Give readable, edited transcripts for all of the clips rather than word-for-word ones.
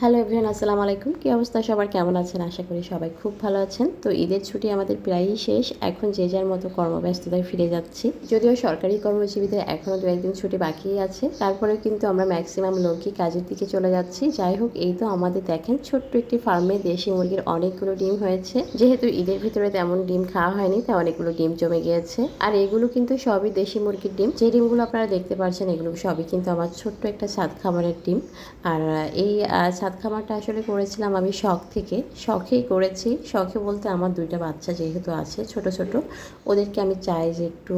Hello everyone, আসসালামু আলাইকুম। কী অবস্থা সবার, কেমন আছেন? আশা করি সবাই খুব ভালো আছেন। তো ঈদের ছুটি আমাদের প্রায়ই শেষ, এখন যে যার মতো কর্মব্যস্ততায় ফিরে যাচ্ছি। যদিও সরকারি কর্মজীবীদের এখনও 2-1 দিন ছুটি বাকিই আছে, তারপরেও কিন্তু আমরা ম্যাক্সিমাম লোকই কাজের দিকে চলে যাচ্ছি। যাই হোক, এই তো আমাদের দেখেন ছোট্ট একটি ফার্মে দেশি মুরগির অনেকগুলো ডিম হয়েছে। যেহেতু ঈদের ভিতরে তেমন ডিম খাওয়া হয়নি, তাই অনেকগুলো ডিম জমে গিয়েছে। আর এগুলো কিন্তু সবই দেশি মুরগির ডিম। যে ডিমগুলো আপনারা দেখতে পাচ্ছেন এগুলো সবই কিন্তু আমার ছোট্ট একটা ছাদ খামারের ডিম। আর এই ছাদ খামারটা আসলে করেছিলাম আমি শখেই করেছি। শখে বলতে আমার 2টা বাচ্চা যেহেতু আছে ছোট ছোট, ওদেরকে আমি চাই যে একটু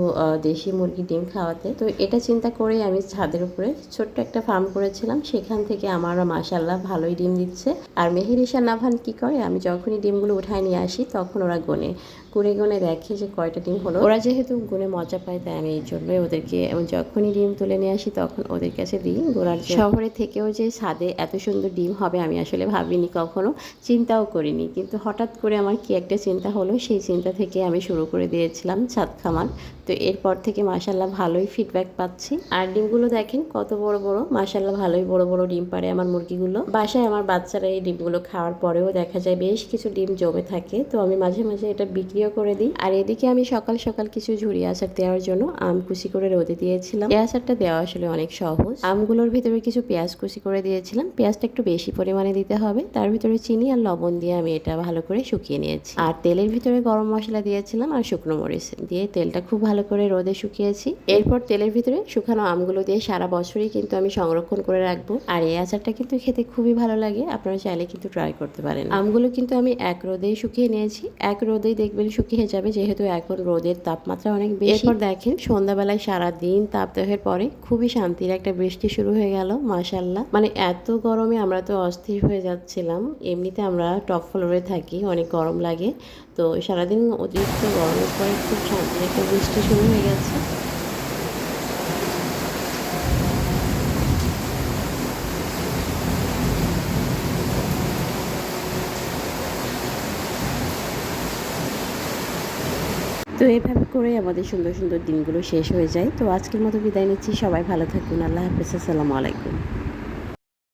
দেশি মুরগি ডিম খাওয়াতে। তো এটা চিন্তা করেই আমি ছাদের উপরে ছোট্ট একটা ফার্ম করেছিলাম। সেখান থেকে আমার মাশাআল্লাহ ভালোই ডিম দিচ্ছে। আর মেহেরিশা নাভান কি করে, আমি যখনই ডিমগুলো উঠায় নিয়ে আসি তখন ওরা গুনে গুনে দেখে যে কয়টা ডিম হলো। ওরা যেহেতু গুনে মজা পায়, তাই আমি এই জন্যই ওদেরকে যখনই ডিম তুলে নিয়ে আসি তখন ওদের কাছে দিই। গোড়ার শহরে থেকেও যে ছাদে এত সুন্দর ডিম হবে আমি আসলে ভাবিনি, কখনো চিন্তাও করিনি। কিন্তু হঠাৎ করে আমার কি একটা চিন্তা হলো, সেই চিন্তা থেকে আমি শুরু করে দিয়েছিলাম ছাদ খামার। তো এরপর থেকে মাশাআল্লাহ ভালোই ফিডব্যাক পাচ্ছি। আর ডিমগুলো দেখেন কত বড় বড়, মাশাআল্লাহ ভালোই বড় বড় ডিম পারে আমার মুরগিগুলো। বাসায় আমার বাচ্চারা এই ডিমগুলো খাওয়ার পরেও দেখা যায় বেশ কিছু ডিম জমে থাকে। তো আমি মাঝে মাঝে এটা বিক্রিও করে দিই। আর এদিকে আমি সকাল সকাল কিছু ঝুরি আচার দেওয়ার জন্য আম কুচি করে রোদে দিয়েছিলাম। এই আচারটা দেওয়া আসলে অনেক সহজ। আমগুলোর ভিতরে কিছু পেঁয়াজ কুচি করে দিয়েছিলাম। পেঁয়াজটা একটু বেশি পরিমাণে দিতে হবে। তার ভিতরে চিনি আর লবণ দিয়ে আমি এটা ভালো করে শুকিয়ে নিয়েছি। আর তেলের ভিতরে গরম মশলা দিয়েছিলাম আর শুকনো মরিচ দিয়ে তেলটা খুব ভালো করে রোদে শুকিয়েছি। এরপর তেলের ভিতরে শুকানো আমগুলো দিয়ে সারা বছরই কিন্তু আমি সংরক্ষণ করে রাখবো। আর এই আচারটা কিন্তু খেতে খুবই ভালো লাগে, আপনারা চাইলে কিন্তু ট্রাই করতে পারেন। আমগুলো কিন্তু আমি এক রোদেই শুকিয়ে নিয়েছি। এক রোদেই দেখবেন শুকিয়ে যাবে, যেহেতু এখন রোদের তাপমাত্রা অনেক বেশি। এরপর দেখেন সন্ধ্যাবেলায় সারাদিন তাপদাহের পরে খুবই শান্তির একটা বৃষ্টি শুরু হয়ে গেল। মাশাআল্লাহ, মানে এত গরমে আমরা তো অস্থির হয়ে যাচ্ছিলাম। এমনিতে আমরা টপ ফ্লোরে থাকি, অনেক গরম লাগে। তো সারাদিন অতিরিক্ত গরমের পরে খুব শান্তির একটা বৃষ্টি শুরু হয়ে গেছে। তো এভাবে করে আমাদের সুন্দর সুন্দর দিনগুলো শেষ হয়ে যায়। তো আজকের মতো বিদায় নিচ্ছি, সবাই ভালো থাকুন। আল্লাহ হাফেজ, আসসালামু আলাইকুম।